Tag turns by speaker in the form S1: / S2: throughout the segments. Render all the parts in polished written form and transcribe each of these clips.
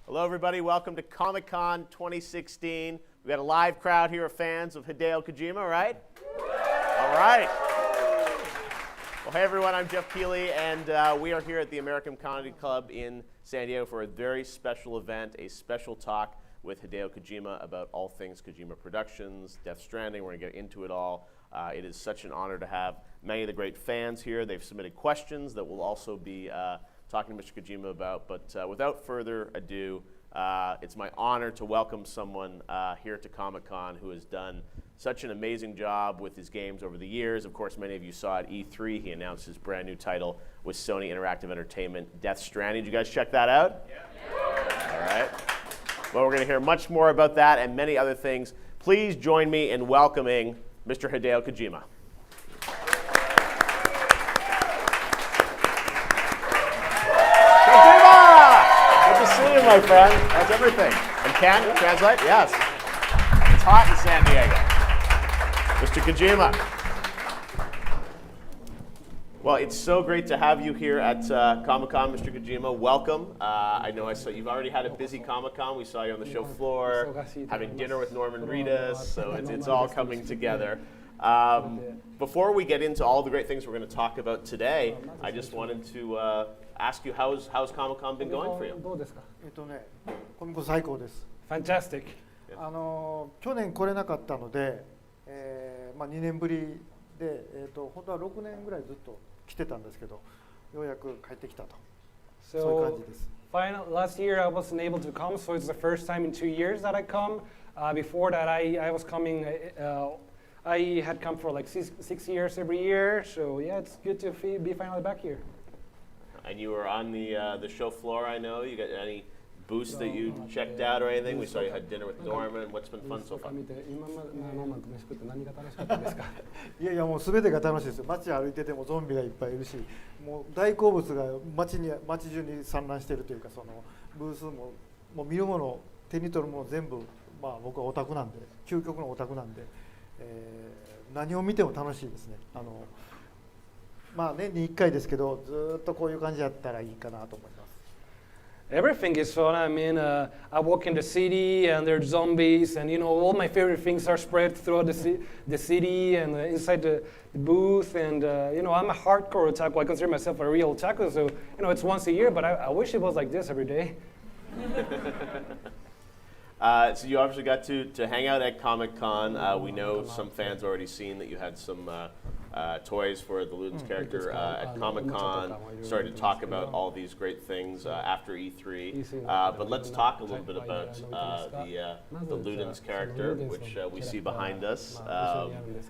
S1: Hello, everybody. Welcome to Comic-Con 2016. We've got a live crowd here of fans of Hideo Kojima, right? All right. Well, hey, everyone. I'm Jeff Keighley, and we are here at the American Comedy Club in San Diego for a very special event, a special talk with Hideo Kojima about all things Kojima Productions, Death Stranding. We're going to get into it all. It is such an honor to have many of the great fans here. They've submitted questions that we'll also be talking to Mr. Kojima about. But without further ado, it's my honor to welcome someone here to Comic-Con who has done such an amazing job with his games over the years. Of course, many of you saw at E3, he announced his brand new title with Sony Interactive Entertainment, Death Stranding. Did you guys check that out? Yeah. All right. Well, we're going to hear much more about that and many other things. Please join me in welcoming Mr. Hideo Kojima. See you, my friend. That's everything. And can you translate? Yes. It's hot in San Diego. Mr. Kojima. Well, it's so great to have you here at Comic-Con, Mr. Kojima. Welcome. I know you've already had a busy Comic-Con. We saw you on the show floor, having dinner with Norman Reedus, so it's all coming together. Before we get into all the great things we're going to talk about today, I just wanted to ask you, how's Comic-Con been going for you?
S2: コミコン最高です。
S3: Fantastic.
S2: 去年来れなかったので、2年ぶりで、本当は6年ぐらいずっと来てたんですけど、ようやく帰ってきたと。そういう感じです。
S3: Last year I wasn't able to come, so it's the first time in 2 years that I come. Before that I was coming. I had come for like six years every year, so yeah, it's good to be finally back here.
S1: And you were on the show floor, I know. You got any booths that you checked out or anything? We saw you had dinner with Norman. What's been fun so far?
S2: いやいや、もうすべてが楽しいですよ。街歩いててもゾンビがいっぱいいるし、もう大好物が街中に散乱しているというか、そのブースももう見るもの、手に取るもの全部、僕はオタクなんで、究極のオタクなんで、何を見ても楽しいですね。年に1回ですけど、ずっとこういう感じだったらいいかなと思います。
S3: Everything is fun. I mean, I walk in the city and there's zombies, and all my favorite things are spread throughout the city and inside the booth. And I'm a hardcore otaku. I consider myself a real otaku, so it's once a year. But I wish it was like this every day.
S1: So you obviously got to hang out at Comic-Con. We know some fans already seen that you had some toys for the Ludens character at Comic-Con. Started to talk about all these great things after E3. But let's talk a little bit about the Ludens character, which we see behind us,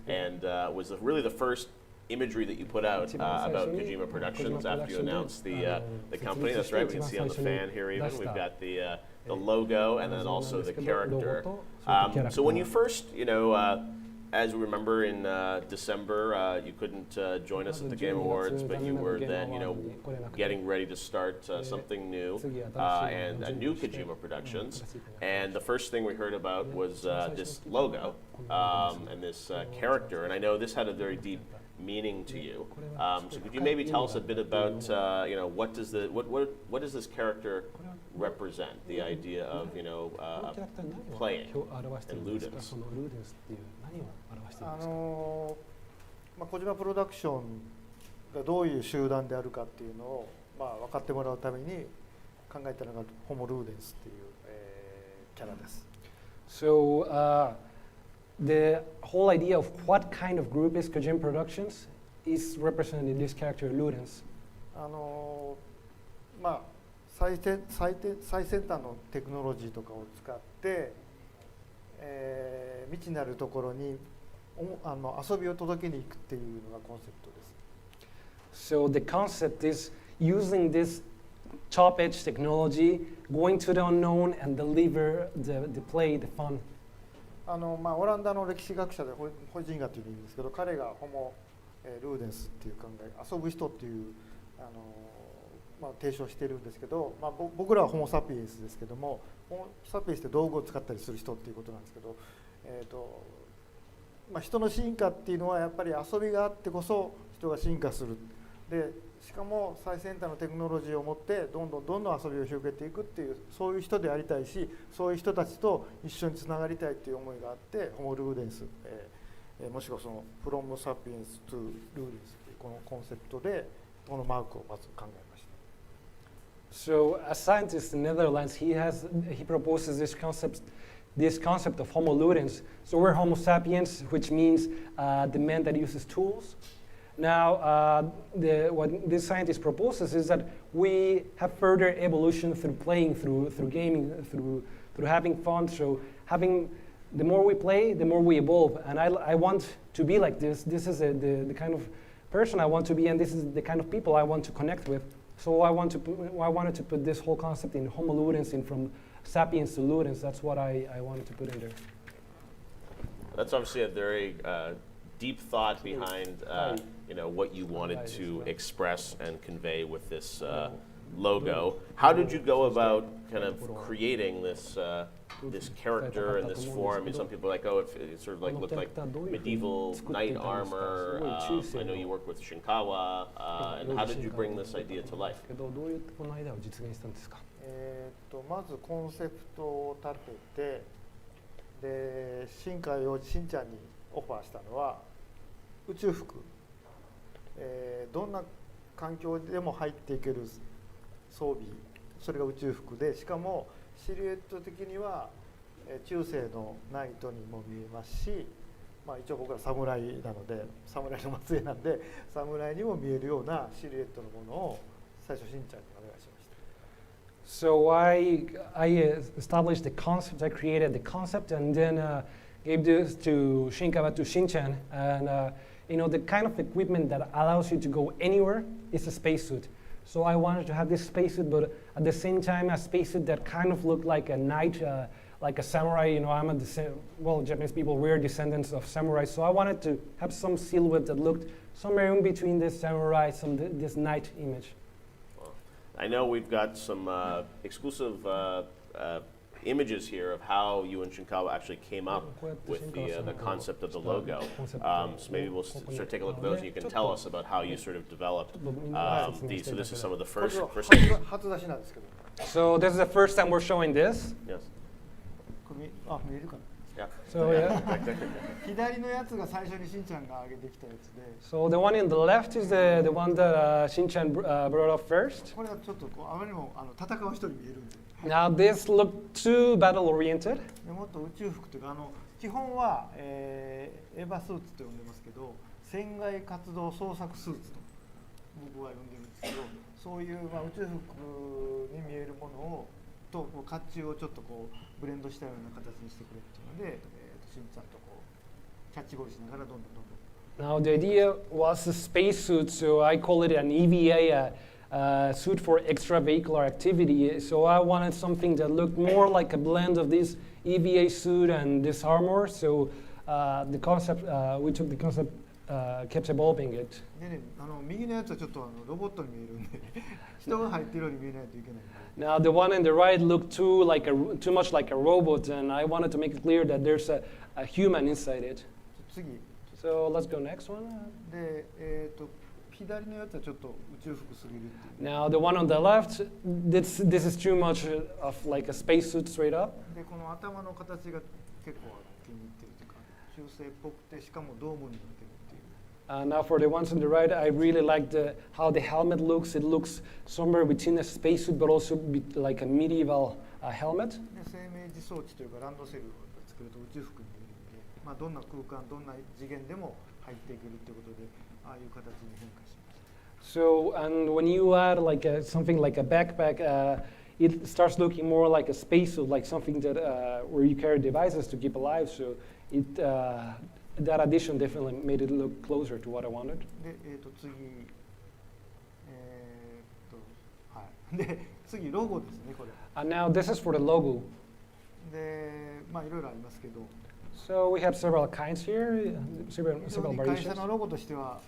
S1: and was really the first imagery that you put out about Kojima Productions after you announced the company. That's right. We can see on the fan here even. We've got the logo and then also the character. So when you first, as we remember in December, you couldn't join us at the Game Awards, but you were then, getting ready to start something new and a new Kojima Productions. And the first thing we heard about was this logo and this character. And I know this had a very deep meaning to you. So could you maybe tell us a bit about, what does this character represent? The idea of, playing in Ludens.
S2: 小島プロダクションがどういう集団であるかっていうのを、分かってもらうために考えたのがホモ・ルーデンスっていう、キャラです。
S3: So the whole idea of what kind of group is Kojima Productions is represented in this character, Ludens.
S2: 最先端のテクノロジーとかを使って、未知なるところに遊びを届けに行くっていうのがコンセプトです。
S3: So the concept is using this top-edge technology, going to the unknown and deliver the play, the fun.
S2: オランダの歴史学者でホイジンガーというんですけど、彼がホモ・ルーデンスっていう考え、遊ぶ人っていう提唱しているんですけど、僕らはホモ・サピエンスですけども、ホモ・サピエンスって道具を使ったりする人っていうことなんですけど、人の進化っていうのはやっぱり遊びがあってこそ人が進化する。で、しかも最先端のテクノロジーを持ってどんどん遊びを広げていくっていうそういう人でありたいし、そういう人たちと一緒につながりたいっていう思いがあってホモ・ルーデンス、もしくはそのフロム・サピエンス・トゥ・ルーデンスっていうこのコンセプトでこのマークをまず考えました。
S3: So a scientist in Netherlands, he proposes this concept of Homo Ludens. So we're Homo sapiens, which means the man that uses tools. Now, what this scientist proposes is that we have further evolution through playing, through gaming, through having fun. So the more we play, the more we evolve. And I want to be like this. This is the kind of person I want to be, and this is the kind of people I want to connect with. So I wanted to put this whole concept in Homo Ludens, in from sapiens to Ludens. That's what I wanted to put in there.
S1: That's obviously a very deep thought behind what you wanted to express and convey with this logo. How did you go about kind of creating this character and this form? I mean, some people are like, oh, it sort of like looked like medieval knight armor. I know you work with Shinkawa. And how did you bring this idea to life?
S2: まずコンセプトを立てて、で新海洋一しんちゃんにオファーしたのは宇宙服、どんな環境でも入っていける装備、それが宇宙服で、しかもシルエット的には中世のナイトにも見えますし、一応僕ら侍なので侍の末裔なんで侍にも見えるようなシルエットのものを最初しんちゃんにお願いしました。
S3: So I established the concept, I created the concept, and then gave this to Shinkawa, to Shinchan. And the kind of equipment that allows you to go anywhere is a spacesuit. So I wanted to have this spacesuit, but at the same time a spacesuit that kind of looked like a knight, like a samurai. Japanese people were descendants of samurai, so I wanted to have some silhouette that looked somewhere in between this samurai, this knight image.
S1: I know we've got some exclusive images here of how you and Shinkawa actually came up with the concept of the logo. So maybe we'll sort of take a look at those and you can tell us about how you sort of developed these. So this is some of the first images.
S2: 初出しなんですけど。
S3: So this is the first time we're showing this.
S1: Yes.
S2: 見えるかな。
S1: Yeah.
S3: So yeah.
S2: 左のやつが最初にしんちゃんが上げてきたやつで。
S3: So the one in the left is the one that Shinchan brought up first.
S2: これがちょっとあまりにも戦う人に見えるんで。
S3: Now this looked too battle oriented.
S2: もっと宇宙服というか基本は、エヴァスーツと呼んでますけど、船外活動捜索スーツと僕は呼んでるんですけど、そういう、宇宙服に見えるものをと甲冑をちょっとブレンドしたような形にしてくれっていうので、しんちゃんとキャッチボールしながらどんどん。
S3: Now the idea was a spacesuit, so I call it an EVA. Suit for extravehicular activity. So I wanted something that looked more like a blend of this EVA suit and this armor. So the concept, we took the concept, kept evolving it.
S2: でね、右のやつはちょっとロボットに見えるんで人が入ってるように見えないといけない。
S3: Now the one on the right looked too much like a robot, and I wanted to make it clear that there's a human inside it.
S2: 次。
S3: So let's go next one.
S2: で、左のやつはちょっと宇宙服すぎるっていう。
S3: Now the one on the left, this is too much of like a spacesuit straight up.
S2: でこの頭の形が結構気に入ってるというか、中世っぽくてしかもドームになってるっていう。
S3: Now for the ones on the right, I really like how the helmet looks. It looks somewhere between a spacesuit, but also like a medieval helmet.
S2: で生命児装置というかランドセルを作ると宇宙服に見えるんで、どんな空間、どんな次元でも入っていけるっていうことで、ああいう形に変化します。
S3: So, and when you add like something like a backpack, it starts looking more like a spacesuit, like something that where you carry devices to keep alive. So, that addition definitely made it look closer to what I wanted.
S2: で、次、はい。で、次ロゴですねこれ。
S3: And now this is for the logo.
S2: で、いろいろありますけど。
S3: So we have several kinds here, several variations.
S2: 会社のロゴとしては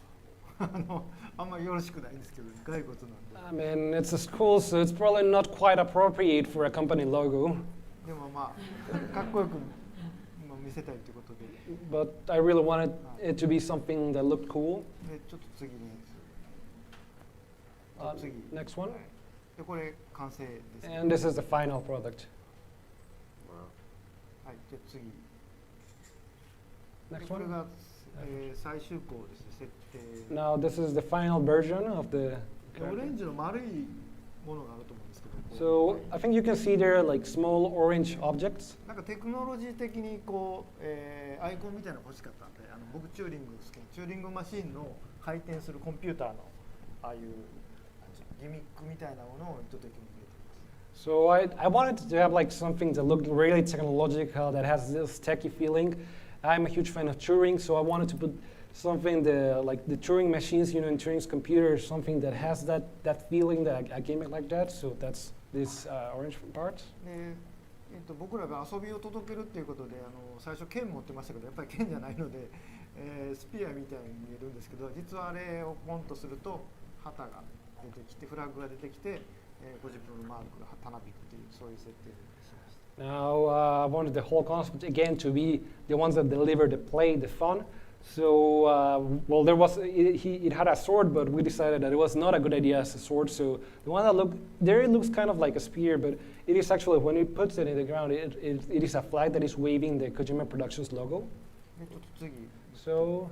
S2: あんまりよろしくないんですけど、骸骨なんで。
S3: I mean, it's a school, so it's probably not quite appropriate for a company logo.
S2: でもかっこよく見せたいということで。
S3: But I really wanted it to be something that looked cool.
S2: で、ちょっと次のやつ。次、
S3: Next one.
S2: でこれ完成ですね。
S3: And this is the final product.
S1: Wow.
S2: はい、で次。
S3: Next
S2: これ
S3: one.
S2: が、最終項ですね、設定。
S3: Now this is the final version of the
S2: でオレ
S3: character.
S2: ンジの丸いものがあると思うんですけど、
S3: So I think you can see there like small orange objects.
S2: なんかテクノロジー的にこう、アイコンみたいなの欲しかったんで、僕チューリング好きなチューリングマシンの回転するコンピューターのああいうギミックみたいなものを意図的に入れています。
S3: So I wanted to have like something that looked really technological, that has this techie feeling. I'm a huge fan of Turing, so I wanted to put something like the Turing machines, in Turing's computer, something that has that feeling, that a gimmick like that. So that's this orange part.
S2: で僕らが遊びを届けるっていうことで最初剣持ってましたけどやっぱり剣じゃないので、スピアみたいに見えるんですけど実はあれをポンとすると旗が出てきてフラッグが出てきて、50分のマークがたなびくっていうそういう設定にしました。
S3: Now I wanted the whole concept again to be the ones that deliver the play, the fun. So well, it had a sword, but we decided that it was not a good idea as a sword. So the one that it looks kind of like a spear, but it is actually when it puts it in the ground, it is a flag that is waving the Kojima Productions logo.
S2: でちょっと次
S3: So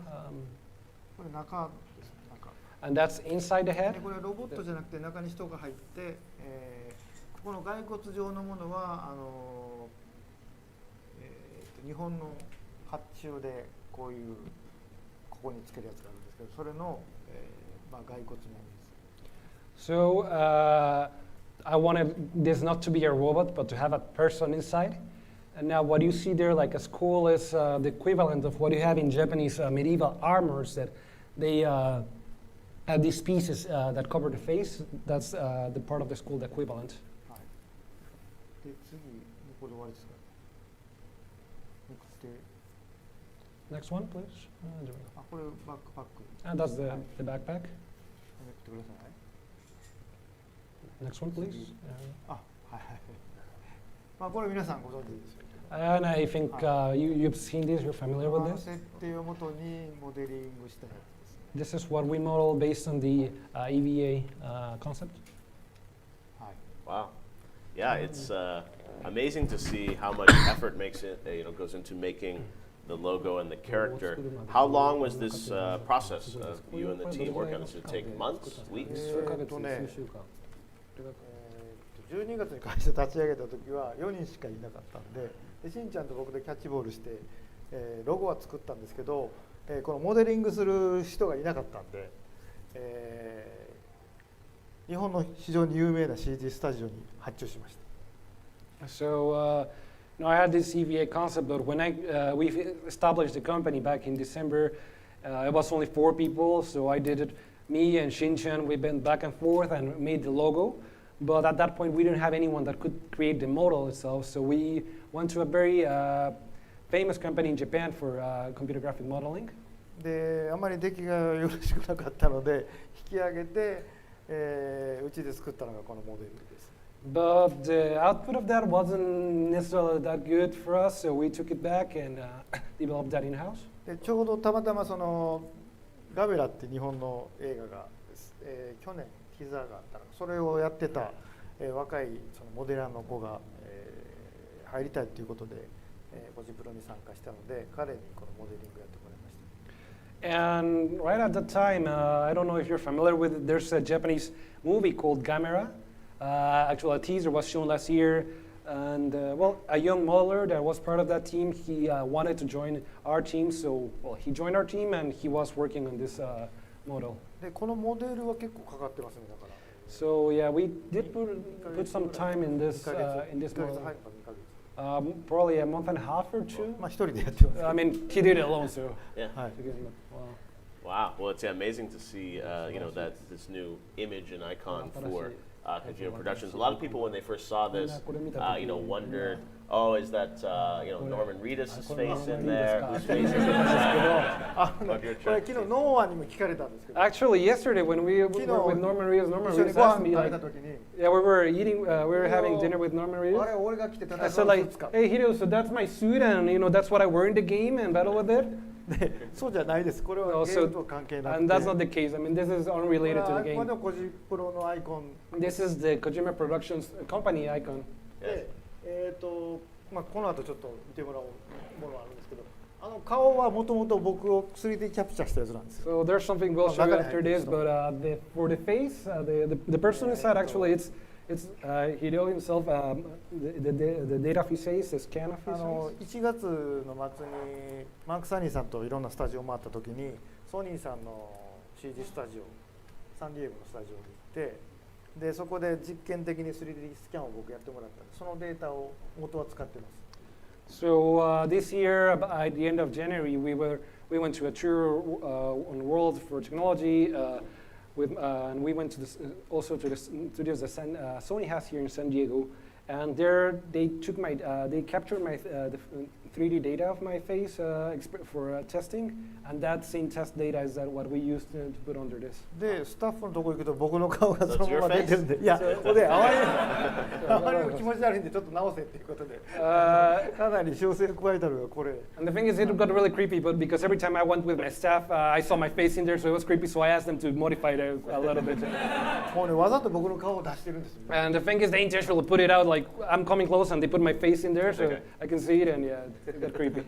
S2: これ中です中
S3: and that's inside the
S2: で
S3: head.
S2: これはロボットじゃなくて中に人が入って、ここの骸骨状のものは日本の発注でこういうここにつけるやつがあるんですけどそれの、骸骨ものです。
S3: So I wanted this not to be a robot, but to have a person inside. And now what you see there, like a skull, is the equivalent of what you have in Japanese medieval armors. That they have these pieces that cover the face. That's the part of the skull, the equivalent.
S2: はい。で次これで終わりですか。で
S3: Next one, please.
S2: これバックパック。
S3: And that's the backpack.
S2: めくってください。
S3: Next one, please.
S2: はいはい。これ皆さんご存知ですよ。
S3: And I think you've seen this. You're familiar with this.
S2: 設定をもとにモデリングしたやつですね。
S3: This is what we model based on the EVA concept.
S2: はい。
S1: Wow. Yeah, it's amazing to see how much effort goes into making the logo and the character. How long was this process of you and the team working on this? Did it take months, weeks?
S2: 12月に会社立ち上げた時は4人しかいなかったんで、しんちゃんと僕でキャッチボールして、ロゴは作ったんですけど、このモデリングする人がいなかったんで、日本の非常に有名な CG スタジオに発注しました。
S3: So I had this EVA concept, but when we established the company back in December, it was only 4 people. So I did it, me and Shinchan. We've been back and forth and made the logo. But at that point, we didn't have anyone that could create the model itself. So we went to a very famous company in Japan for computer graphic modeling.
S2: で、あまり出来がよろしくなかったので引き上げて、うちで作ったのがこのモデルです。
S3: But the output of that wasn't necessarily that good for us, so we took it back and developed that in-house.
S2: でちょうどたまたまそのガベラって日本の映画が、去年ティザーがあったのそれをやってた、若いそのモデラーの子が、入りたいということで、ゴジプロに参加したので彼にこのモデリングやってもらいました。
S3: And right at that time, I don't know if you're familiar with it, there's a Japanese movie called Gamera. Actually, a teaser was shown last year. And well, a young modeler that was part of that team, he wanted to join our team. So well, he joined our team and he was working on this model.
S2: でこのモデルは結構かかってますねだから。
S3: So yeah, we did put some time in this
S2: 1ヶ月
S3: model.
S2: 半か2ヶ月。
S3: Probably a month and a half or two.
S2: まあ一人でやってます。
S3: I mean, he did it alone, so.
S1: Yeah.
S2: はい。
S3: Wow.
S1: Wow. Well, it's amazing to see that this new image and icon for Kojima Productions. A lot of people when they first saw this, wondered, oh, is that Norman Reedus' face in there? Whose face is inside of your
S2: これ
S1: chart?
S2: 昨日ノーアにも聞かれたんですけど。
S3: Actually, yesterday when we were with Norman Reedus
S2: 一緒に
S3: asked
S2: ご飯
S3: me
S2: 食べ
S3: like,
S2: た時に。
S3: yeah, we were having dinner with Norman
S2: あ
S3: Reedus.
S2: れ俺が着て戦
S3: I
S2: う
S3: said
S2: スー
S3: like,
S2: ツか。
S3: hey Hideo, so that's my suit and that's what I wear in the game and battle with it.
S2: でそうじゃないです。これは
S3: No,
S2: ゲ
S3: so-
S2: ームと関係なく
S3: And
S2: て
S3: that's not the case. I mean, this is
S2: これ
S3: unrelated
S2: は
S3: to the
S2: あくま
S3: game.
S2: でもコジプロのアイコン
S3: This is the Kojima Productions company icon.
S2: で、この後ちょっと見てもらうものがあるんですけど、あの顔はもともと僕を 3D キャプチャーしたやつなんですよ。
S3: So there's something we'll show you
S2: Nakane
S3: after this,
S2: Hideo.
S3: but for the face, the person inside actually it's Hideo himself. The date of his face, the scan of
S2: あ
S3: his
S2: の
S3: face.
S2: 1月の末にマーク・サニーさんといろんなスタジオを回った時にソニーさんの CG スタジオサンディエゴのスタジオに行ってでそこで実験的に 3D スキャンを僕やってもらったんでそのデータを元は使ってます。
S3: So this year, at the end of January, we went to a tour on World for Technology. And we went to also to the studios that Sony has here in San Diego, and there they captured my the 3D data of my face for testing, and that same test data is what we used to put under this.
S2: でスタッフのとこ行くと僕の顔が
S1: That's
S2: その
S1: your
S2: まま出てるんでいやここであまりにも気持ち悪いんでちょっと直せっていうことでかなり修正加えたのがこれ
S3: And the thing is, it got really creepy, but because every time I went with my staff, I saw my face in there, so it was creepy. So I asked them to modify it a little bit.
S2: もうねわざと僕の顔を出してるんですよ
S3: And the thing is, they intentionally put it out like I'm coming close, and they put my face in there, so
S1: Okay.
S3: I can see it, and yeah, it got creepy.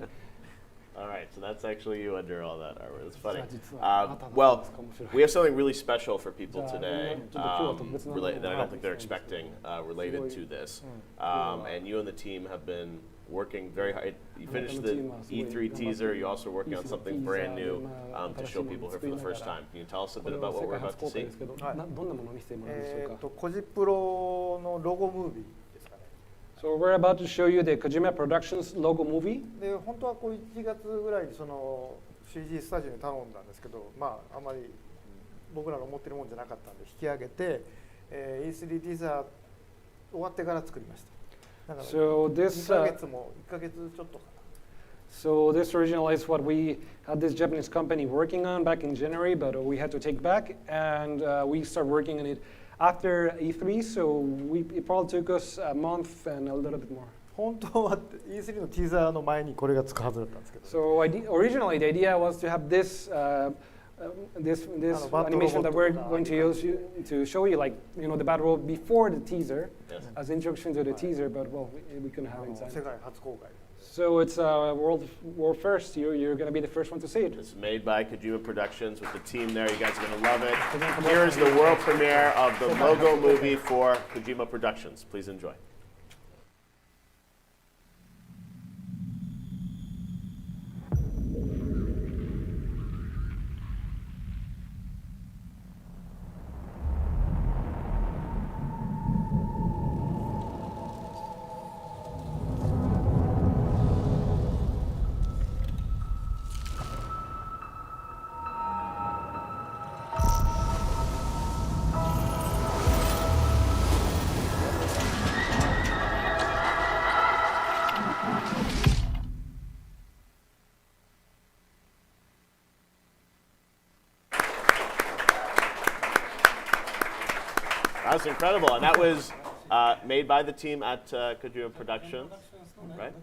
S1: All right, so that's actually you under all that armor. That's funny.
S3: 実は
S1: Well,
S3: かもしれない
S1: we have something really special for people
S3: じゃあ
S1: today
S3: ちょっと今日は特別なのを
S1: that I don't think they're expecting related to this. And you and the team have been working very hard. You finished the E3 teaser. You're also working on something brand new to show people here for the first time. Can you tell us a bit about what we're about to see?
S3: どんなものを見せてもらうんでしょうか。
S2: コジプロのロゴムービーですかね
S3: So we're about to show you the Kojima Productions logo movie.
S2: で本当はこう1月ぐらいにその CG スタジオに頼んだんですけどまああまり僕らの思ってるもんじゃなかったんで引き上げて、E3 ティザー終わってから作りましただから
S3: So this
S2: 2ヶ月も1ヶ月ちょっとかな
S3: So this original is what we had this Japanese company working on back in January, but we had to take back, and we started working on it after E3. So it probably took us a month and a little bit more.
S2: 本当は E3 のティザーの前にこれがつくはずだったんですけど
S3: So originally the idea was to have this animation that we're going to use to show you, like the battle road before the teaser,
S1: Yes.
S3: as introduction to the teaser. But well, we couldn't have it in
S2: 世
S3: time.
S2: 界初公開
S3: So it's world first. You're going to be the first one to see it.
S1: It's made by Kojima Productions with the team there. You guys are going to love it. Here is the world premiere of the logo movie for Kojima Productions. Please enjoy. That was incredible, and that was made by the team at Kojima Productions, right?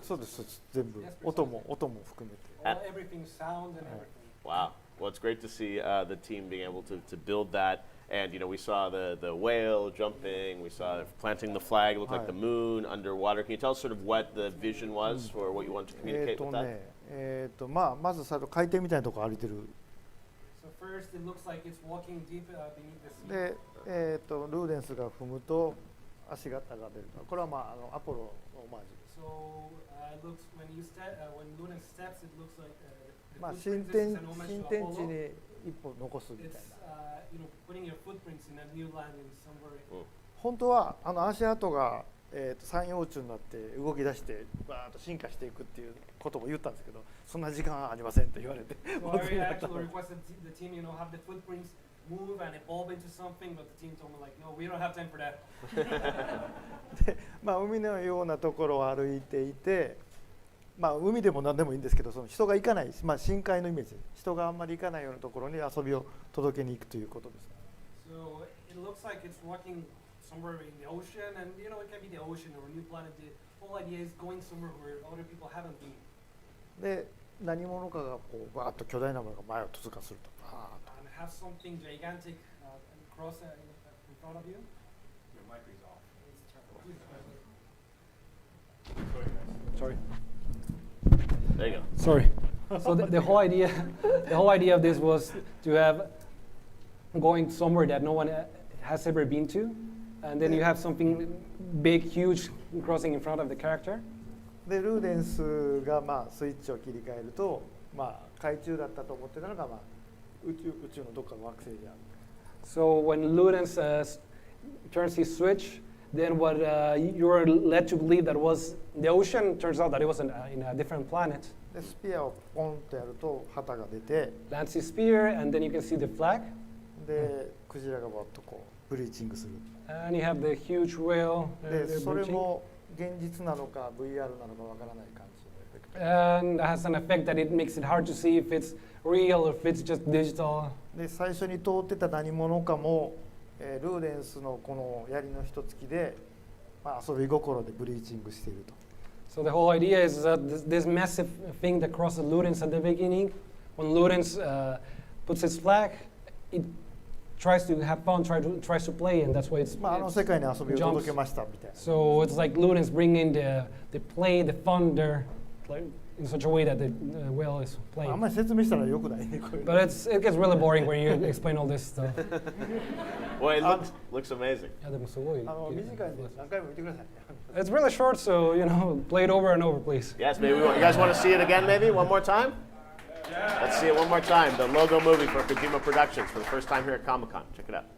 S2: そうですそうです全部音も含めて
S3: Everything, sound and everything.
S1: Wow. Well, it's great to see the team being able to build that. And, we saw the whale jumping. We saw planting the flag. It looked like the moon underwater. Can you tell us sort of what the vision was or what you wanted to communicate with that?
S2: まず最初海底みたいなところ歩いてる
S3: So first, it looks like it's walking deep beneath the sea.
S2: で、ルーデンスが踏むと足型が出るこれは、アポロのオマージュです
S3: So it looks when Ludens steps, it looks like the
S2: 新
S3: footprints
S2: 天
S3: is an homage
S2: 新
S3: to
S2: 天地
S3: Apollo.
S2: に一歩残すみたい
S3: It's
S2: な
S3: putting your footprints in a new land in somewhere.
S2: 本当は足跡が、三葉虫になって動き出してバーッと進化していくっていうことも言ったんですけどそんな時間はありませんと言われて
S3: So I actually requested the team, have the footprints move and evolve into something, but the team told me like, no, we don't have time for that.
S2: で、海のようなところを歩いていて、海でも何でもいいんですけどその人が行かない、深海のイメージ人があんまり行かないようなところに遊びを届けに行くということです。
S3: So it looks like it's walking somewhere in the ocean, and it can be the ocean or a new planet. The whole idea is going somewhere where other people haven't been.
S2: で、何者かがこうバーッと巨大なものが前を通過するとバーッと
S3: And have something gigantic cross in front of you.
S1: Your mic is off.
S3: Sorry.
S1: There you go.
S3: Sorry. So the whole idea, the whole idea of this was to have going somewhere that no one has ever been to, and then you have something big, huge crossing in front of the character.
S2: でルーデンスがまあスイッチを切り替えると、まあ海中だったと思ってたのがまあ宇宙のどっかの惑星である。
S3: So when Ludens turns his switch, then what you were led to believe that was the ocean turns out that it was in a different planet.
S2: でスピアをポンとやると旗が出て、
S3: Lands his spear, and then you can see the flag,
S2: でクジラがバッとこうブリーチングする。
S3: and you have the huge whale.
S2: で
S3: they're
S2: それ
S3: breaching.
S2: も現実なのか VR なのかわからない感じのエフェクト。
S3: And that has an effect that it makes it hard to see if it's real or if it's just digital.
S2: で最初に通ってた何者かも、ルーデンスのこの槍の一突きで、まあ、遊び心でブリーチングしていると。
S3: So the whole idea is that this massive thing that crosses Ludens at the beginning, when Ludens puts his flag, it tries to have fun, tries to play, and that's why it's.
S2: まあ、あの世界に遊びを届けましたみたいな。
S3: So it's like Ludens bringing the play, the fun there, like in such a way that the whale is
S2: あん
S3: playing.
S2: まり説明したらよくないねこれ。
S3: But it gets really boring when you explain all this stuff.
S1: Well, it looks amazing.
S2: 短いんで何回も見てください。
S3: It's really short, so play it over and over, please.
S1: Yes, maybe you guys want to see it again, maybe one more time? Yeah. Let's see it one more time. The logo movie for Kojima Productions for the first time here at Comic-Con. Check it out.
S2: 「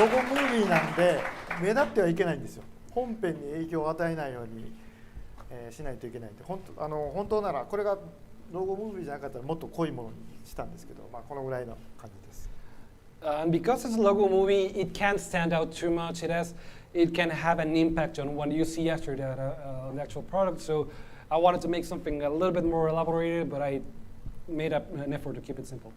S2: ロゴムービーなんで目立ってはいけないんですよ。本編に影響を与えないように、しないといけないんで、本当ならこれがロゴムービーじゃなかったらもっと濃いものにしたんですけど、まあ、このぐらいの感じです。
S3: And because it's a logo movie, it can't stand out too much. It can have an impact on what you see after that the actual product. So I wanted to make something a little bit more elaborated, but I made an effort to keep it simple.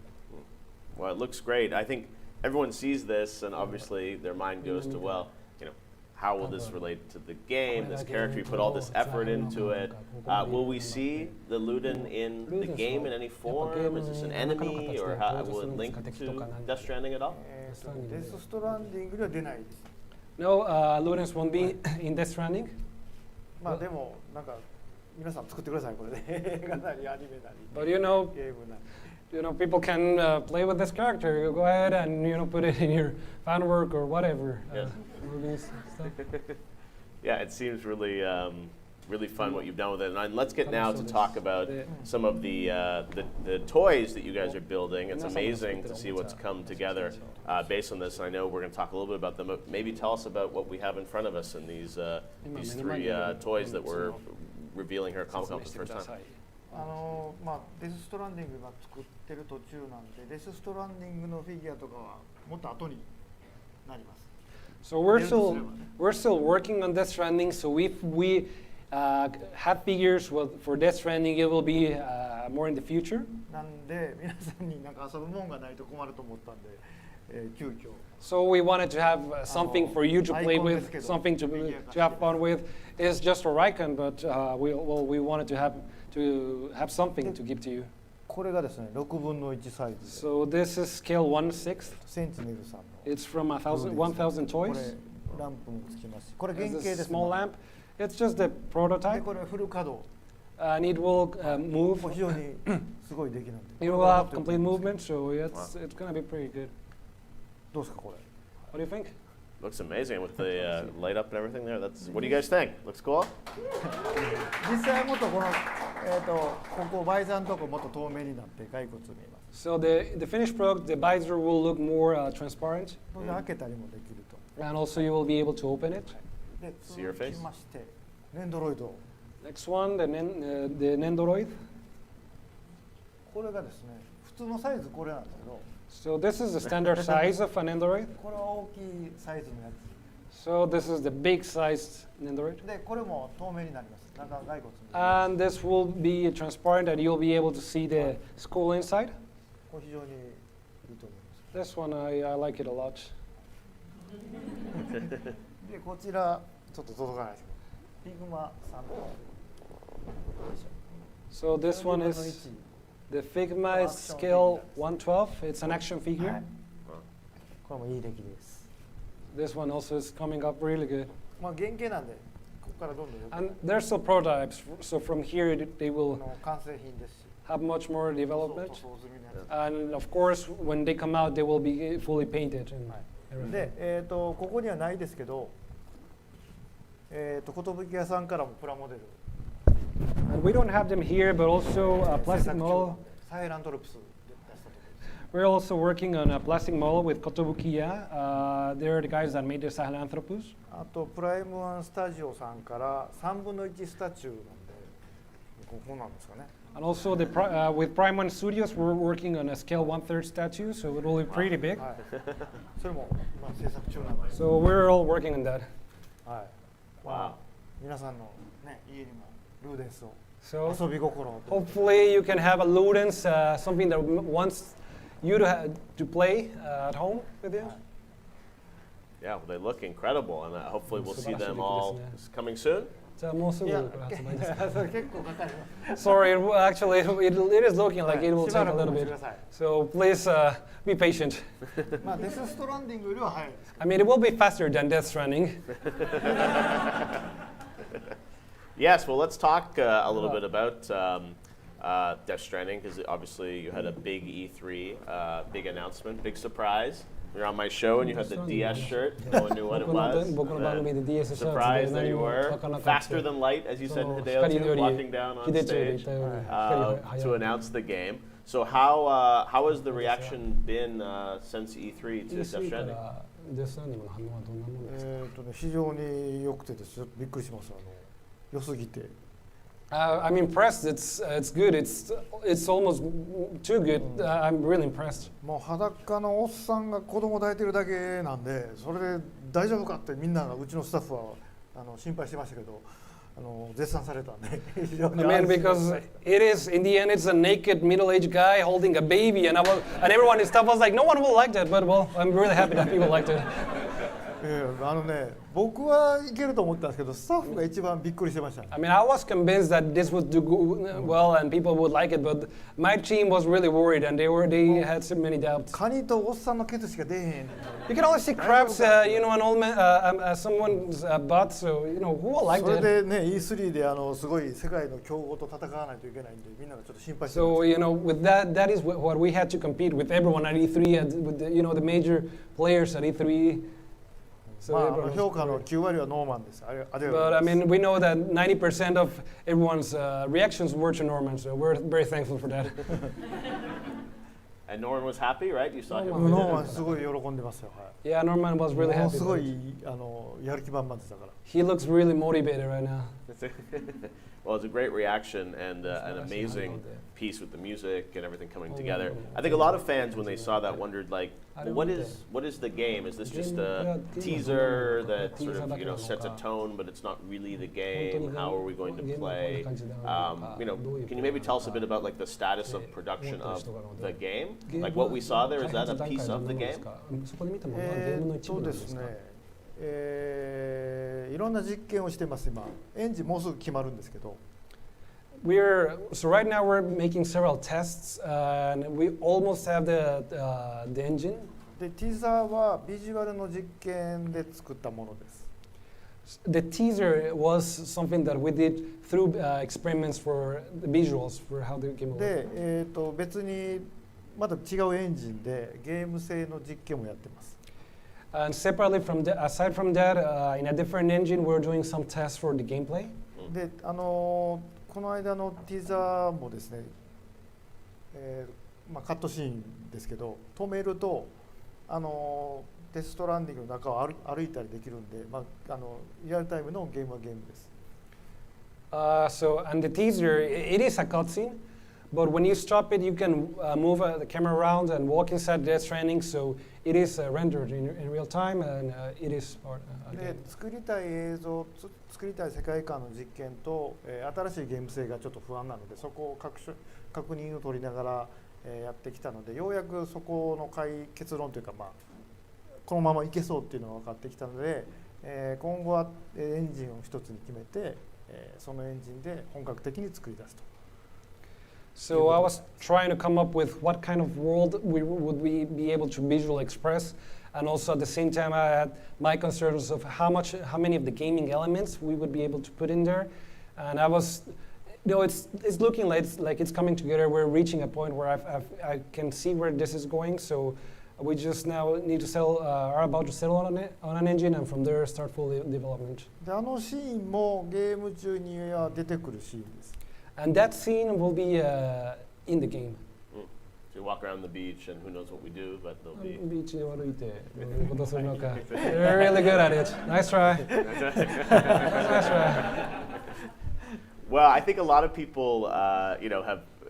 S1: Well, it looks great. I think everyone sees this, and obviously their mind goes to, well, how will this relate to the game, this character? You put all this effort into it. Will we see the Luden in the game in any form? Is this an enemy, or will it link to Death Stranding at all?
S2: デスストランディングには出ないです。
S3: No, Ludens won't be in Death Stranding.
S2: まあでもなんか皆さん作ってくださいこれで映画なりアニメなり
S3: But
S2: ゲームなり。
S3: people can play with this character. You go ahead and put it in your fan work or whatever.
S1: Yes.
S3: Movies stuff.
S1: Yeah, it seems really, really fun what you've done with it. And let's get now to talk about some of the toys that you guys are building. It's amazing to see what's come together based on this. I know we're going to talk a little bit about them. But maybe tell us about what we have in front of us and these three toys that we're revealing here at Comic-Con for the first time.
S2: まあデスストランディングが作ってる途中なんでデスストランディングのフィギュアとかはもっと後になります。
S3: So we're still working on Death Stranding. So if we have figures for Death Stranding, it will be more in the future.
S2: なんで皆さんになんか遊ぶもんがないと困ると思ったんで、急遽。
S3: So we wanted to have something for you to play with, something to have fun with. It's just for Icon, but we wanted to have something to give to you.
S2: これがですね6分の1サイズで。
S3: So this is scale 1/6.
S2: センチネルさんの。
S3: It's from 1,000
S2: こ
S3: toys.
S2: れランプもつきますし、これ原
S3: It's
S2: 型
S3: a
S2: です。
S3: small lamp. It's just the
S2: で
S3: prototype,
S2: これフル稼働。
S3: and it will move.
S2: 非常にすごい出来なんで。
S3: It will have complete movement, so it's going to be pretty good.
S2: どうですかこれ。
S3: What do you think?
S1: Looks amazing with the light up and everything there. What do you guys think? Looks cool?
S2: 実際もっとこのここバイザーのとこもっと透明になって骸骨見えます。
S3: So the finished product, the visor will look more transparent.
S2: これで開けたりもできると。
S3: And also you will be able to open it.
S2: で
S1: See your
S2: 続
S1: face?
S2: きましてネンドロイド
S3: Next one, the Nendoroid.
S2: これがですね普通のサイズこれなんですけど
S3: So this is the standard size of an Nendoroid.
S2: これは大きいサイズのや
S3: So this is the big sized Nendoroid.
S2: つでこれも透明になります中骸骨に
S3: And this will be transparent and you'll be able to see the skull inside.
S2: これ非常にいいと思います
S3: This one, I like it a lot.
S2: でこちらちょっと届かないですけどフィグマさんの
S3: So this one is the Figma scale 112. It's an action
S2: は
S3: figure.
S2: いこれもいい出来です
S3: This one also is coming up really good.
S2: まあ原型なんでここからどんどん良く
S3: And they're still prototypes, so from here they
S2: あ
S3: will
S2: の完成品ですし
S3: have much more
S2: そう
S3: development.
S2: 塗装済みのや
S3: And of course, when they come out, they will be fully painted. And
S2: つ
S3: everything.
S2: で、ここにはないですけど寿屋さんからもプラモデル
S3: And we don't have them here, but also a
S2: 制
S3: plastic
S2: 作中
S3: model.
S2: サイラントルプスで出したところです
S3: We're also working on a plastic model with Kotobukiya. They're the guys that made the Sahelanthropus.
S2: あとプライムワンスタジオさんから3分の1スタチューなんでこうなんですかね
S3: And also with Prime One Studios, we're working on a scale 1/3 statue, so it will be pretty big.
S2: はいそれも今制作中なんです
S3: So we're all working on that.
S2: はい
S1: Wow.
S2: 皆さんのね家にもルーデンスを
S3: So
S2: 遊び心を
S3: hopefully you can have a Ludens, something that wants you to play at home with you.
S1: Yeah, well, they look incredible, and hopefully we'll see them
S3: 素晴らしい出来ですね。
S1: all coming soon.
S3: じゃあもうすぐ
S2: いや
S3: これ発売です。
S2: それ結構かかります
S3: Sorry, actually, it is looking like it will
S2: しば
S3: take
S2: ら
S3: a
S2: くお
S3: little
S2: 待ち
S3: bit.
S2: ください
S3: So please be patient.
S2: まあデスストランディングよりは早いです
S3: I mean, it will be faster than Death Stranding.
S1: Yes, well, let's talk a little bit about Death Stranding, because obviously you had a big E3, big announcement, big surprise. You're on my show and you had the DS shirt. No one knew what it was.
S3: 僕の番組で DS シャツで
S1: Surprised that
S3: 何
S1: you
S3: も
S1: were
S3: わからなかった。
S1: faster than light, as you said,
S3: その
S1: Hideo
S3: 光
S1: too,
S3: より
S1: walking down on
S3: 秀千より
S1: stage
S3: 言ったように光
S1: to
S3: が速い。
S1: announce the game. So how has the reaction been since E3 to Death
S3: E3 か
S1: Stranding?
S3: らデストランディングの反応はどんなものですか？
S2: 非常に良くてですよびっくりします良すぎて
S3: I'm impressed. It's good. It's almost too good. I'm really impressed.
S2: もう裸のおっさんが子供抱いてるだけなんでそれで大丈夫かってみんながうちのスタッフは心配してましたけど絶賛されたんで非常に
S3: I mean, because it is in the end, it's a naked middle-aged guy holding a baby, and everyone in stuff was like, no one will like that. But well, I'm really happy that people liked it.
S2: 僕はいけると思ったんですけどスタッフが一番びっくりしてましたね
S3: I mean, I was convinced that this would do well and people would like it, but my team was really worried, and they had so many doubts.
S2: カニとおっさんのケツしか出えへん
S3: You can only see crabs, an old man, someone's butt, so who will like
S2: それ
S3: that?
S2: でね E3 ですごい世界の強豪と戦わないといけないんでみんながちょっと心配してるん
S3: So
S2: です
S3: with that is what we had to compete with everyone at E3 and with the major players at E3. So
S2: まあ
S3: everyone was
S2: 評価の
S3: worried.
S2: 9割はノーマンですありがとうご
S3: But
S2: ざ
S3: I
S2: います
S3: mean, we know that 90% of everyone's reactions were to Norman, so we're very thankful for that.
S1: And Norman was happy, right? You saw him.
S2: ノーマンすごい喜んでますよ、は
S3: Yeah, Norman was
S2: い、
S3: really
S2: もの
S3: happy.
S2: すご
S3: about
S2: い
S3: it.
S2: やる気満々でしたから
S3: He looks really motivated right now.
S1: Well, it's a great reaction and an amazing piece with the music and everything coming together. I think a lot of fans, when they saw that, wondered like, well, what is the game? Is this just a teaser that sort of sets a tone, but it's not really the game? How are we going to play? Can you maybe tell us a bit about like the status of production of the game? Like what we saw there, is that a piece of the game?
S2: ですねいろんな実験をしてます今エンジンもうすぐ決まるんですけど
S3: So right now we're making several tests, and we almost have the engine.
S2: でティザーはビジュアルの実験で作ったものです
S3: The teaser was something that we did through experiments for the visuals for how the game will work.
S2: で、別にまた違うエンジンでゲーム性の実験もやってます
S3: And separately aside from that, in a different engine, we're doing some tests for the gameplay.
S2: でこの間のティザーもですね、カットシーンですけど止めるとデストランディングの中を歩いたりできるんで、リアルタイムのゲームはゲームです。
S3: So on the teaser, it is a cutscene, but when you stop it, you can move the camera around and walk inside Death Stranding. So it is rendered in real time, and it is part.
S2: で作りたい映像、作りたい世界観の実験と、新しいゲーム性がちょっと不安なので、そこを確認を取りながら、やってきたので、ようやくそこの結論というか、このままいけそうっていうのが分かってきたので、今後はエンジンを一つに決めて、そのエンジンで本格的に作り出すと。
S3: So I was trying to come up with what kind of world would we be able to visually express, and also at the same time I had my concerns of how many of the gaming elements we would be able to put in there, and I was, it's looking like it's coming together. We're reaching a point where I can see where this is going. So we just now need to are about to settle on an engine, and from there start full development.
S2: で、あのシーンもゲーム中には出てくるシーンです。
S3: And that scene will be in the game.
S1: So you walk around the beach, and who knows what we do, but there'll be.
S3: Beach で歩いてどういうことするのか。They're really good at it. Nice try. Nice try.
S1: Well, I think a lot of people,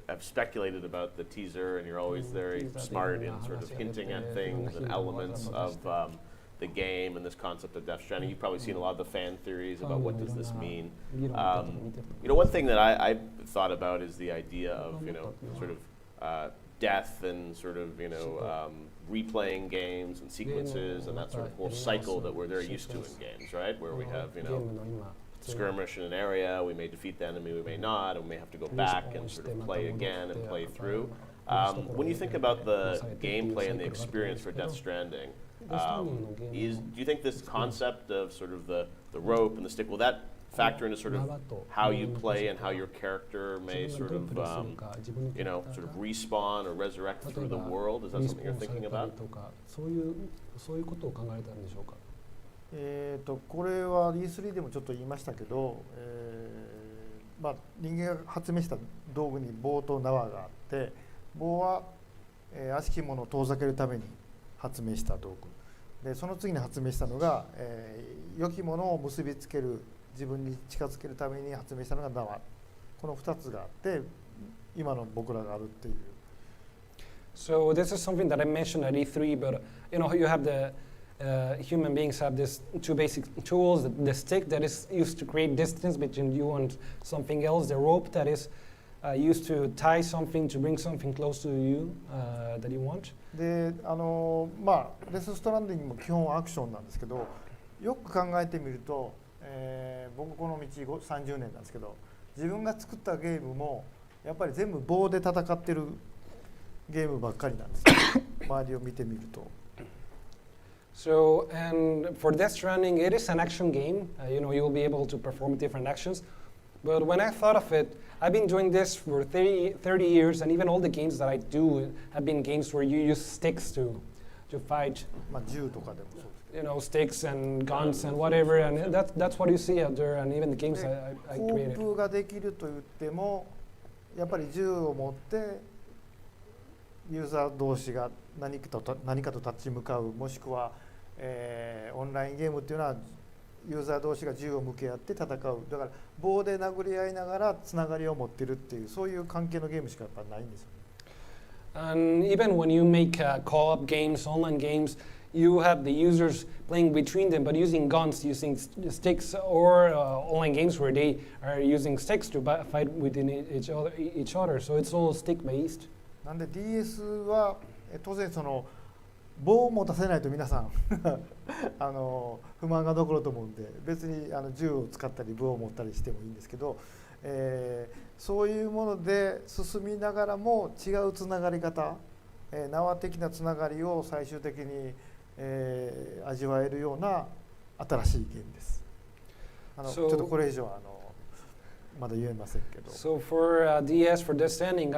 S1: have speculated about the teaser, and you're always very smart in sort of hinting at things and elements of the game and this concept of Death Stranding. You've probably seen a lot of the fan theories about what does this mean. One thing that I thought about is the idea of sort of death and sort of replaying games and sequences and that sort of whole cycle that we're very used to in games, right? Where we have skirmish in an area, we may defeat the enemy, we may not, and we may have to go back and sort of play again and play through. When you think about the gameplay and the experience for Death Stranding, do you think this concept of sort of the rope and the stick, will that factor into sort of how you play and how your character may sort of respawn or resurrect through the world? Is that something you're thinking about?
S3: そういうことを考えたんでしょうか。
S2: これは E3 でもちょっと言いましたけど、人間が発明した道具に棒と縄があって、棒は、悪しきものを遠ざけるために発明した道具で、その次に発明したのが、良きものを結びつける、自分に近づけるために発明したのが縄。この2つがあって今の僕らがあるっていう。
S3: So this is something that I mentioned at E3, but you have the human beings have these two basic tools: the stick that is used to create distance between you and something else, the rope that is used to tie something to bring something close to you that you want.
S2: で、デス・ストランディングも基本アクションなんですけど、よく考えてみると、僕この道30年なんですけど、自分が作ったゲームもやっぱり全部棒で戦ってるゲームばっかりなんです周りを見てみると。
S3: So, and for Death Stranding, it is an action game. You'll be able to perform different actions. But when I thought of it, I've been doing this for 30 years, and even all the games that I do have been games where you use sticks to fight.
S2: 銃とかでもそうですけど。
S3: Sticks and guns and whatever, and that's what you see out there, and even the games I
S2: コ
S3: created.
S2: ープができると言っても、やっぱり銃を持ってユーザー同士が何かと立ち向かう、もしくは、オンラインゲームっていうのはユーザー同士が銃を向け合って戦う。だから棒で殴り合いながらつながりを持ってるっていう、そういう関係のゲームしかやっぱないんですよ。
S3: And even when you make co-op games, online games, you have the users playing between them, but using guns, using sticks, or online games where they are using sticks to fight within each other. So it's all stick-based.
S2: なんで DS は当然その棒を持たせないと皆さん不満が残ると思うんで、別に銃を使ったり棒を持ったりしてもいいんですけど、そういうもので進みながらも違うつながり方、縄的なつながりを最終的に、味わえるような新しいゲームです。ちょっとこれ以上まだ言えませんけど。
S3: So for DS, for Death Stranding,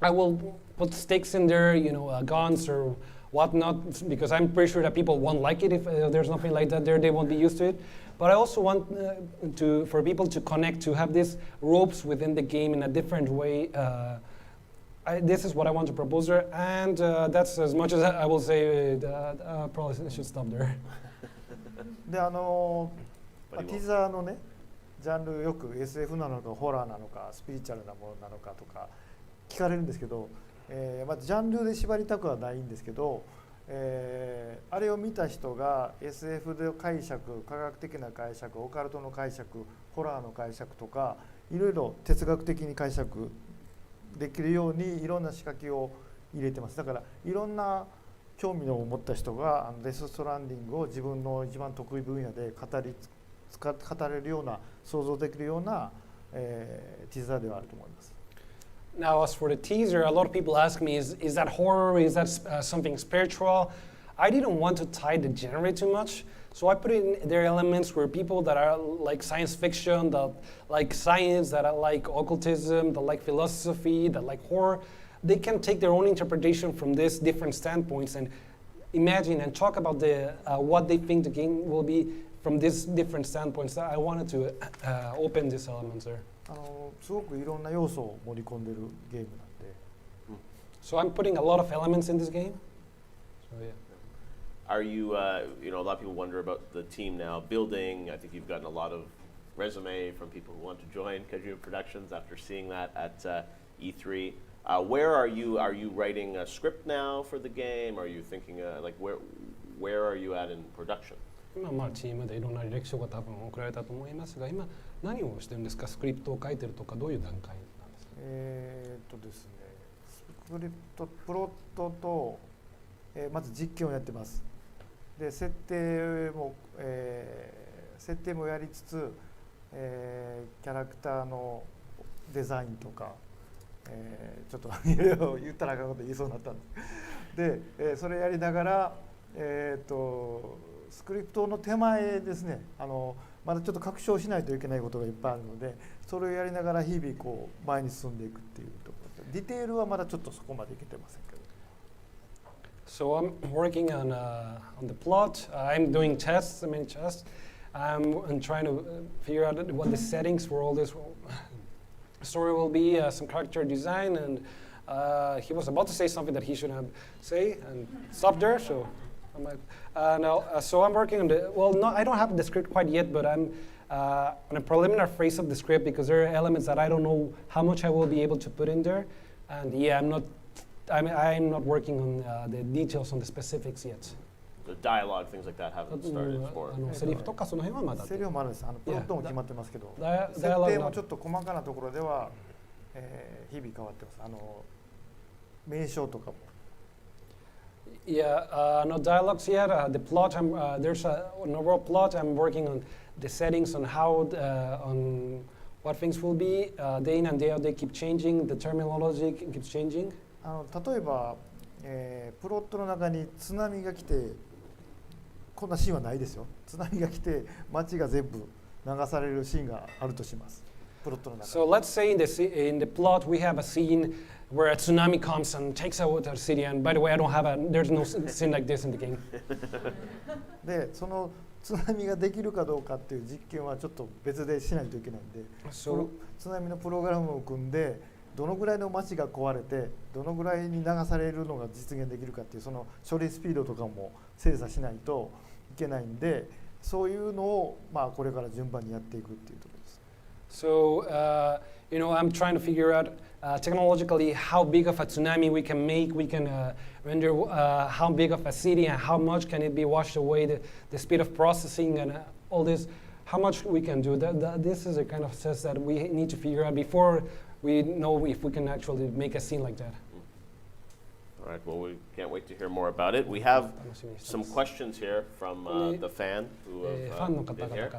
S3: I will put sticks in there, guns or whatnot, because I'm pretty sure that people won't like it if there's nothing like that there. They won't be used to it. But I also want for people to connect, to have these ropes within the game in a different way, this is what I want to propose there, and that's as much as I will say. Probably I should stop there.
S2: でティザーのねジャンルよく SF なのかホラーなのかスピリチュアルなものなのかとか聞かれるんですけど、まずジャンルで縛りたくはないんですけど、あれを見た人が SF で解釈、科学的な解釈、オカルトの解釈、ホラーの解釈とかいろいろ哲学的に解釈できるようにいろんな仕掛けを入れてます。だからいろんな興味を持った人がデス・ストランディングを自分の一番得意分野で語れるような想像できるような、ティザーではあると思います。
S3: Now, as for the teaser, a lot of people ask me, is that horror? Is that something spiritual? I didn't want to tie the genre too much, so I put in there elements where people that are like science fiction, that like science, that are like occultism, that like philosophy, that like horror, they can take their own interpretation from these different standpoints and imagine and talk about what they think the game will be from these different standpoints. I wanted to open these elements there.
S2: すごくいろんな要素を盛り込んでるゲームなんで。
S3: So I'm putting a lot of elements in this game. So yeah.
S1: Are you, you know, a lot of people wonder about the team now building. I think you've gotten a lot of resume from people who want to join Kojima Productions after seeing that at E3. Where are you? Are you writing a script now for the game? Are you thinking, like, where are you at in production?
S3: 今チームでいろんな履歴書が多分送られたと思いますが、今何をしてるんですか？スクリプトを書いてるとかどういう段階なんですか？
S2: ですね、スクリプトプロットと、まず実験をやってます。で設定もやりつつ、キャラクターのデザインとか、ちょっといろいろ言ったらあかんこと言いそうになったんです。で、それやりながらスクリプトの手前ですね、まだちょっと確証しないといけないことがいっぱいあるので、それをやりながら日々こう前に進んでいくっていうところで、ディテールはまだちょっとそこまでいけてませんけど。
S3: So I'm working on the plot. I'm doing tests, many tests. I'm trying to figure out what the settings for all this story will be, some character design, and he was about to say something that he shouldn't have say and stop there. So so I'm working on I don't have the script quite yet, but I'm on a preliminary phase of the script because there are elements that I don't know how much I will be able to put in there, and yeah, I'm not working on the details on the specifics yet.
S1: The dialogue, things like that haven't started for.
S3: セリフとかその辺はまだ。
S2: セリフもあるんです。プロットも決まってますけど、設定もちょっと細かなところでは、日々変わってます。名称とかも。
S3: Yeah, no dialogues yet. The plot, there's an overall plot. I'm working on the settings on how, on what things will be. Day in and day out, they keep changing. The terminology keeps changing.
S2: 例えば、プロットの中に津波が来て、こんなシーンはないですよ。津波が来て街が全部流されるシーンがあるとします。プロットの中。So
S3: let's say in the plot we have a scene where a tsunami comes and takes out the city. And by the way, there's no scene like this in the game.
S2: で、その津波ができるかどうかっていう実験はちょっと別でしないといけないんで、津波のプログラムを組んで、どのぐらいの街が壊れて、どのぐらいに流されるのが実現できるかっていうその処理スピードとかも精査しないといけないんで、そういうのをこれから順番にやっていくっていうところです。
S3: So, I'm trying to figure out technologically how big of a tsunami we can make. We can render how big of a city and how much can it be washed away, the speed of processing and all this, how much we can do. This is a kind of test that we need to figure out before we know if we can actually make a scene like that.
S1: All right, well, we can't wait to hear more about it. We have some questions here from the fan who have been here,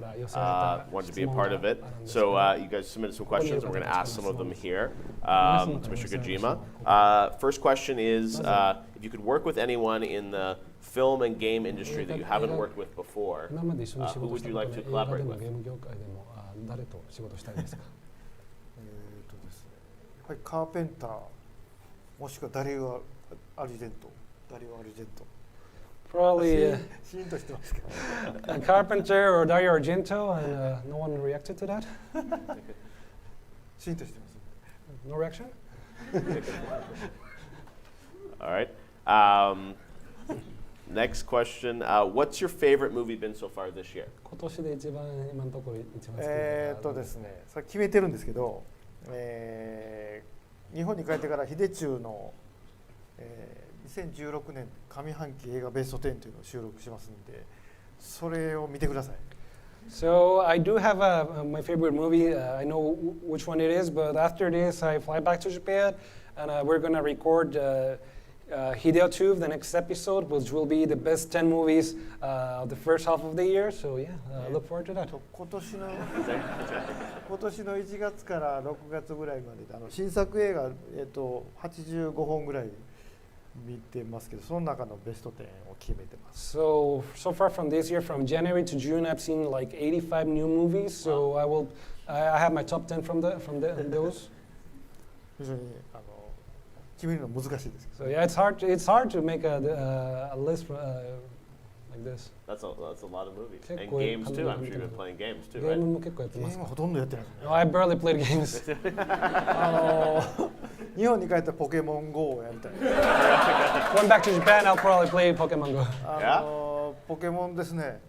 S1: wanted to be a part of it. So you guys submitted some questions, and we're going to ask some of them here to Mr. Kojima. First question is, if you could work with anyone in the film and game industry that you haven't worked with before, who would you like to collaborate with?
S2: カーペンターもしくはダリオ・アルジェント。
S3: Probably
S2: シーンとしてますけど。
S3: Carpenter or Dario Argento, and no one reacted to that.
S2: シーンとしてます。
S3: No reaction?
S1: All right. Next question. What's your favorite movie been so far this year?
S3: 今年で一番今のところ一番好きな
S2: ですね、さっき決めてるんですけど、日本に帰ってから秀中の、2016年上半期映画ベスト10というのを収録しますんで、それを見てください。
S3: So I do have my favorite movie. I know which one it is, but after this I fly back to Japan and we're gonna record Hideo 2, the next episode, which will be the best 10 movies of the first half of the year. So yeah, look forward to that.
S2: 今年の1月から6月ぐらいまで新作映画、85本ぐらい見てますけど、その中のベスト10を決めてます。
S3: So far from this year, from January to June, I've seen like 85 new movies. So I have my top 10 from those.
S2: 非常に決めるの難しいですけど。
S3: So yeah, it's hard to make a list like this.
S1: That's a lot of movies. And
S3: 結構
S1: games too. I'm
S3: 考え
S1: sure
S3: て
S1: you've
S3: る
S1: been playing games too,
S3: ゲーム
S1: right?
S3: も結構やってますか
S2: ゲームほとんどやってないですね。
S3: No, I barely played games.
S2: 日本に帰ったらポケモン GO をやりたい。
S3: Going back to Japan, I'll probably play Pokemon Go.
S2: ポケモンですね。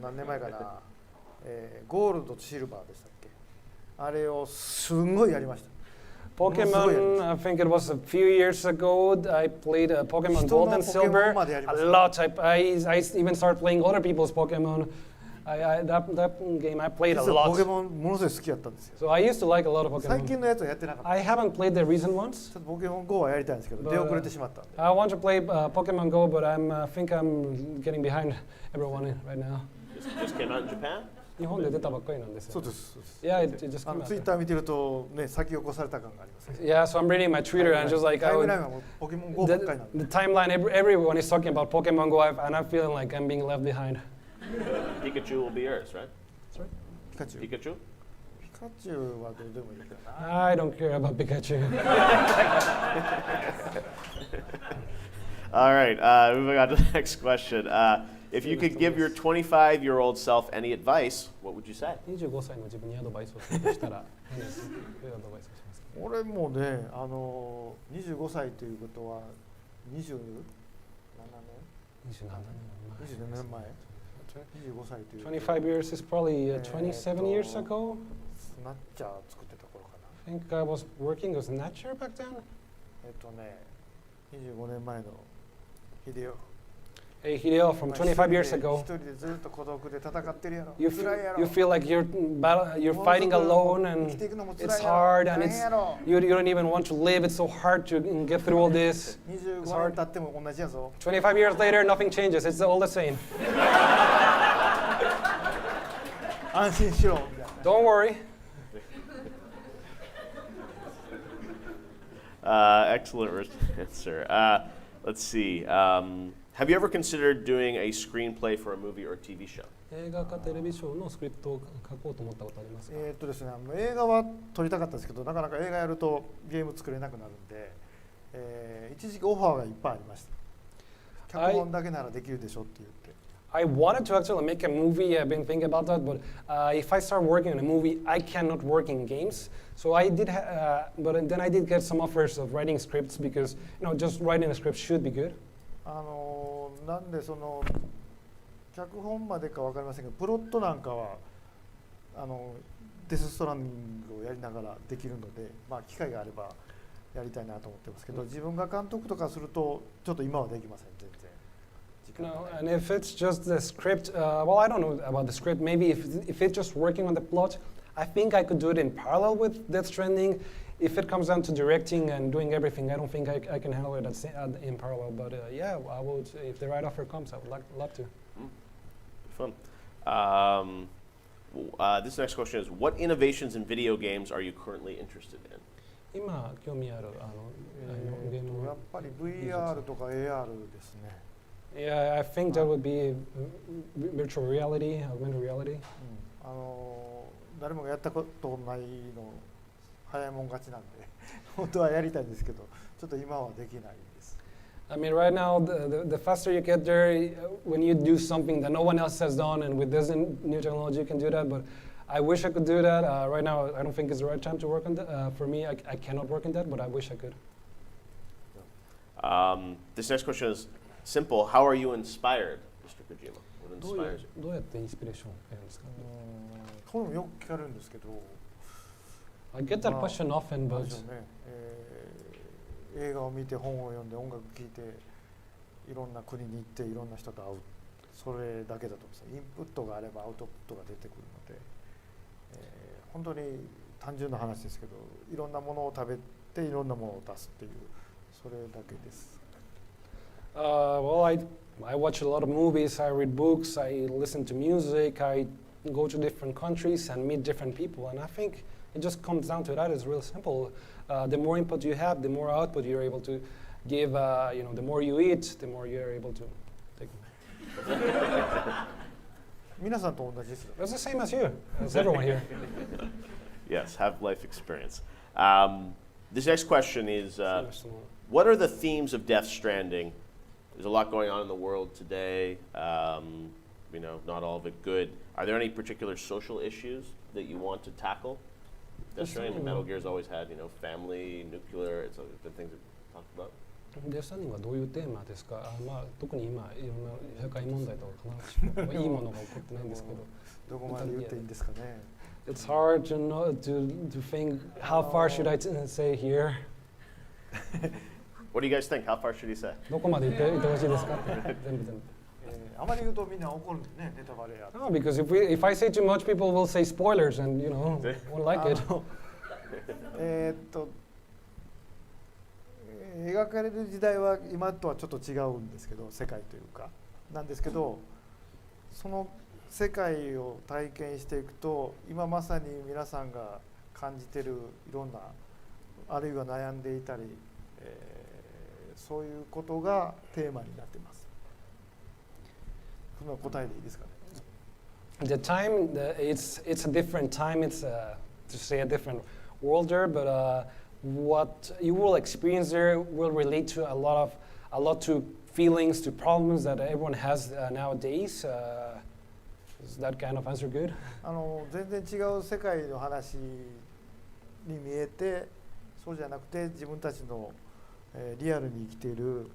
S2: 何年前かな、ゴールドとシルバーでしたっけ。あれをすんごいやりました。
S3: Pokemon, I think it was a few years ago. I played Pokemon Gold and Silver a lot. I even started playing other people's Pokemon. That game I played a
S2: 実はポケ
S3: lot.
S2: モンものすごい好きだったんですよ。
S3: So I used to like a lot of
S2: 最
S3: Pokemon.
S2: 近のやつはやってなかった。
S3: I haven't played the recent ones.
S2: ちょっとポケモン GO はやりたいんですけど、出遅れてしまったんで。
S3: I want to play Pokemon Go, but I think I'm getting behind everyone right now.
S1: Just came out in Japan?
S3: 日本で出たばっかりなんですよ。
S2: そうです。そうです。
S3: Yeah, it just came out.
S2: ツイッター見てるとね、先を越された感がありますね。
S3: Yeah, so I'm reading my Twitter and just like
S2: タイ
S3: I
S2: ム
S3: would,
S2: ラインはもうポケモン GO ばっかりなんで。
S3: the timeline, everyone is talking about Pokemon Go, and I'm feeling like I'm being left behind.
S1: Pikachu will be yours, right?
S2: ピカチュウ。ピ
S1: Pikachu?
S2: カチュウはどうでもいいかな。
S3: I don't care about Pikachu.
S1: All right, moving on to the next question. If you could give your 25-year-old self any advice, what would you say?
S3: 25歳の自分にアドバイスをするとしたら何ですか？どういうアドバイスをしますか？
S2: 俺もね、25歳ということは27
S3: 27年
S2: 年前。25歳という。
S3: 25 years is probably 27 years ago.
S2: スナッチャー作ってた頃かな。
S3: I think I was working as a Snatcher back then.
S2: 25年前の秀夫。
S3: Hey Hideo, from 25 years
S2: 一
S3: ago,
S2: 人でずっと孤独で戦ってるやろ。
S3: you
S2: 辛いやろ。
S3: feel like you're fighting alone and
S2: 生きていくのも辛
S3: it's
S2: いやろ。
S3: hard and
S2: 大
S3: it's
S2: 変やろ。
S3: you don't even want to live. It's so hard to get through all this.
S2: 25年経っても同じやぞ。
S3: 25 years later, nothing changes. It's all the same.
S2: 安心しろみたいな。
S3: Don't worry.
S1: Excellent answer. Let's see. Have you ever considered doing a screenplay for a movie or a TV show?
S3: 映画かテレビショーのスクリプトを書こうと思ったことありますか？
S2: ですね、映画は撮りたかったんですけど、なかなか映画やるとゲーム作れなくなるんで、一時期オファーがいっぱいありました。脚本だけならできるでしょって言って。
S3: I wanted to actually make a movie. I've been thinking about that, but if I start working on a movie, I cannot work in games. So I did, but then I did get some offers of writing scripts because just writing a script should be good.
S2: なんでその脚本までか分かりませんけど、プロットなんかはデスストランディングをやりながらできるので、まあ機会があればやりたいなと思ってますけど、自分が監督とかするとちょっと今はできません全然。
S3: No, and if it's just the script, well, I don't know about the script. Maybe if it's just working on the plot, I think I could do it in parallel with Death Stranding. If it comes down to directing and doing everything, I don't think I can handle it in parallel. But yeah, I would. If the right offer comes, I would love to.
S1: Fun. This next question is: What innovations in video games are you currently interested in?
S3: 今興味あるゲーム
S2: やっぱり VR とか AR ですね。
S3: Yeah, I think that would be virtual reality, augmented reality.
S2: 誰もがやったことないの早いもん勝ちなんで本当はやりたいんですけど、ちょっと今はできないです。
S3: I mean, right now, the faster you get there, when you do something that no one else has done, and with this new technology, you can do that. But I wish I could do that. Right now, I don't think it's the right time to work on that. For me, I cannot work on that, but I wish I could.
S1: This next question is simple. How are you inspired, Mr. Kojima? What
S3: どういう
S1: inspires you?
S3: どうやってインスピレーションを得るんですか？
S2: これもよく聞かれるんですけど、
S3: I get that
S2: まあ
S3: question often,
S2: なん
S3: but
S2: でしょうね、映画を見て本を読んで音楽聴いていろんな国に行っていろんな人と会う、それだけだと思うんですよ。インプットがあればアウトプットが出てくるので、本当に単純な話ですけど、いろんなものを食べていろんなものを出すっていう、それだけです。
S3: well, I watch a lot of movies, I read books, I listen to music, I go to different countries and meet different people, and I think it just comes down to that. It's real simple. The more input you have, the more output you're able to give. The more you eat, the more you're able to take.
S2: 皆さんと同じですよ。
S3: It's the same as you, as everyone here.
S1: Yes, have life experience. This next question is,
S3: Same as tomorrow.
S1: what are the themes of Death Stranding? There's a lot going on in the world today. Not all of it good. Are there any particular social issues that you want to tackle? Death Stranding, Metal Gear's always had, family, nuclear. It's been things that we talked about.
S3: デスタンディングはどういうテーマですか？特に今いろんな社会問題とか必ずしもいいものが起こってないんですけど。
S2: どこまで言っていいんですかね。
S3: It's hard to know to think how far should I say here.
S1: What do you guys think? How far should he say?
S3: どこまで言ってほしいですかって全部。
S2: あまり言うとみんな怒るんですね、ネタバレや。
S3: No, because if I say too much, people will say spoilers, and won't like it.
S2: 描かれる時代は今とはちょっと違うんですけど、世界というかなんですけど、その世界を体験していくと、今まさに皆さんが感じてるいろんな、あるいは悩んでいたり、そういうことがテーマになっています。その答えでいいですかね。
S3: The time, it's a different time. It's to say a different world there, but what you will experience there will relate to a lot to feelings, to problems that everyone has nowadays. Is that kind of answer good?
S2: 全然違う世界の話に見えて、そうじゃなくて自分たちの、リアルに生きている、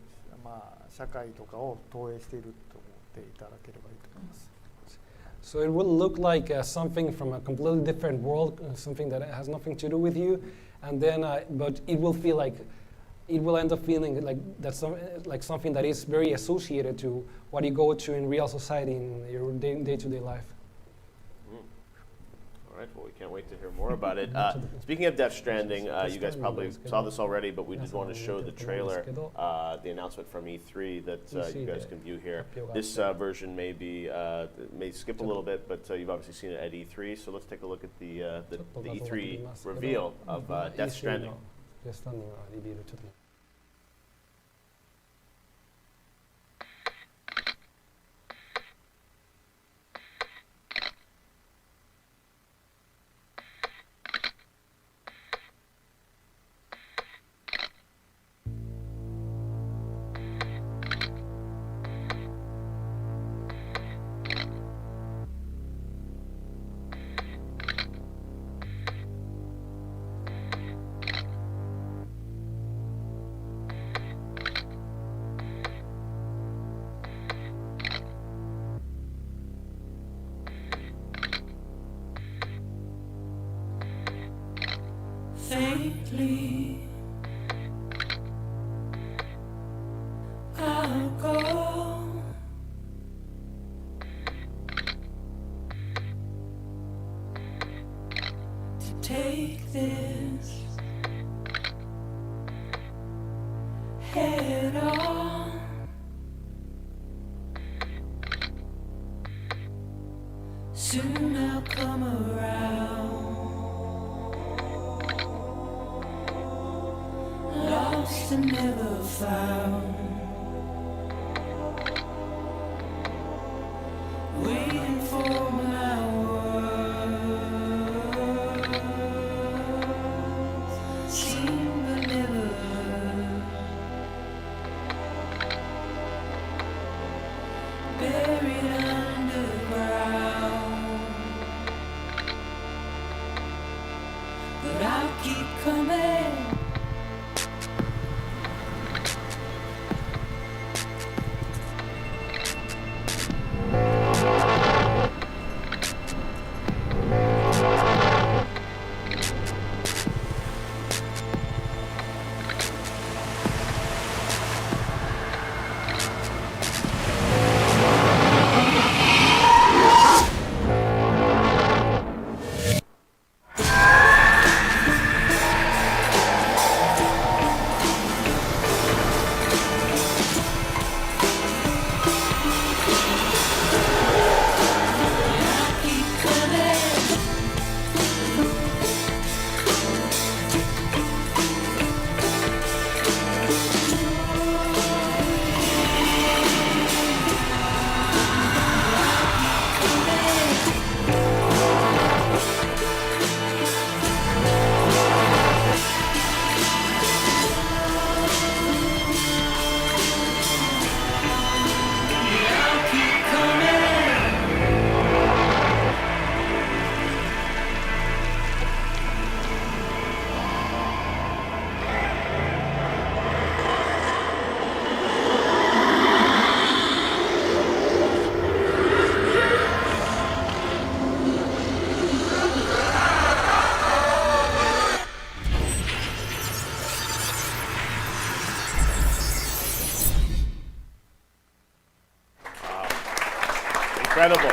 S2: 社会とかを投影していると思っていただければいいと思います。
S3: So it will look like something from a completely different world, something that has nothing to do with you, and then but it will feel like it will end up feeling like that's like something that is very associated to what you go to in real society in your day-to-day life.
S1: All right, well, we can't wait to hear more about it. Speaking of Death Stranding, you guys probably saw this already, but we did want to show the trailer, the announcement from E3 that you guys can view here. This version may skip a little bit, but you've obviously seen it at E3, so let's take a look at the E3 reveal of Death Stranding.
S3: Death Stranding のリビューちょっと。
S4: Faintly, I'll go to take this head on. Soon I'll come around. Lost and never found, waiting for my words, seen but never heard, buried underground.
S1: Incredible.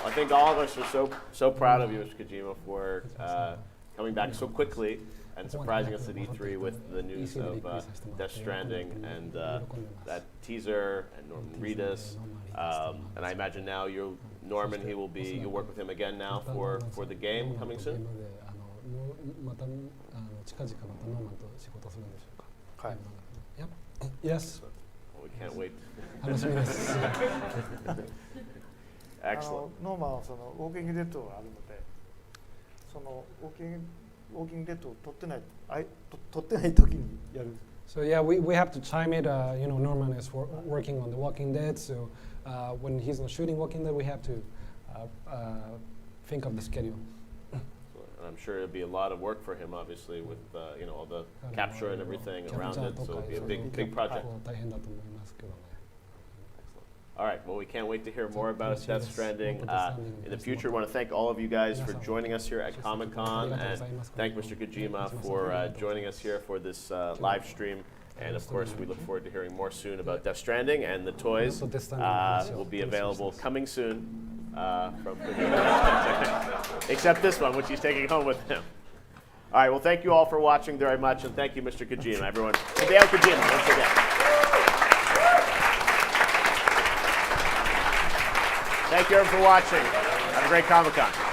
S1: I think all of us are so proud of you, Mr. Kojima, for coming back so quickly and surprising us at E3 with the news of Death Stranding and that teaser and Norman Reedus. And I imagine now you'll work with him again now for the game coming soon?
S3: また近々またノーマンと仕事するんでしょうか。
S2: はい。
S3: Yes.
S1: Well, we can't wait.
S3: 楽しみです。
S1: Excellent.
S2: ノーマンはそのウォーキングデッドがあるので、そのウォーキングデッドを撮ってない時にやる。
S3: So yeah, we have to time it. Norman is working on The Walking Dead, so when he's not shooting Walking Dead, we have to think of the schedule.
S1: And I'm sure it'll be a lot of work for him, obviously, with all the capture and everything around it. So it'll be a big project. All right. Well, we can't wait to hear more about Death Stranding in the future. I want to thank all of you guys for joining us here at Comic-Con, and thank Mr. Kojima for joining us here for this live stream. And of course, we look forward to hearing more soon about Death Stranding, and the toys will be available coming soon. From Kojima. Except this one, which he's taking home with him. All right, well, thank you all for watching very much, and thank you, Mr. Kojima, everyone. Hideo Kojima, once again. Thank you, everyone, for watching. Have a great Comic-Con.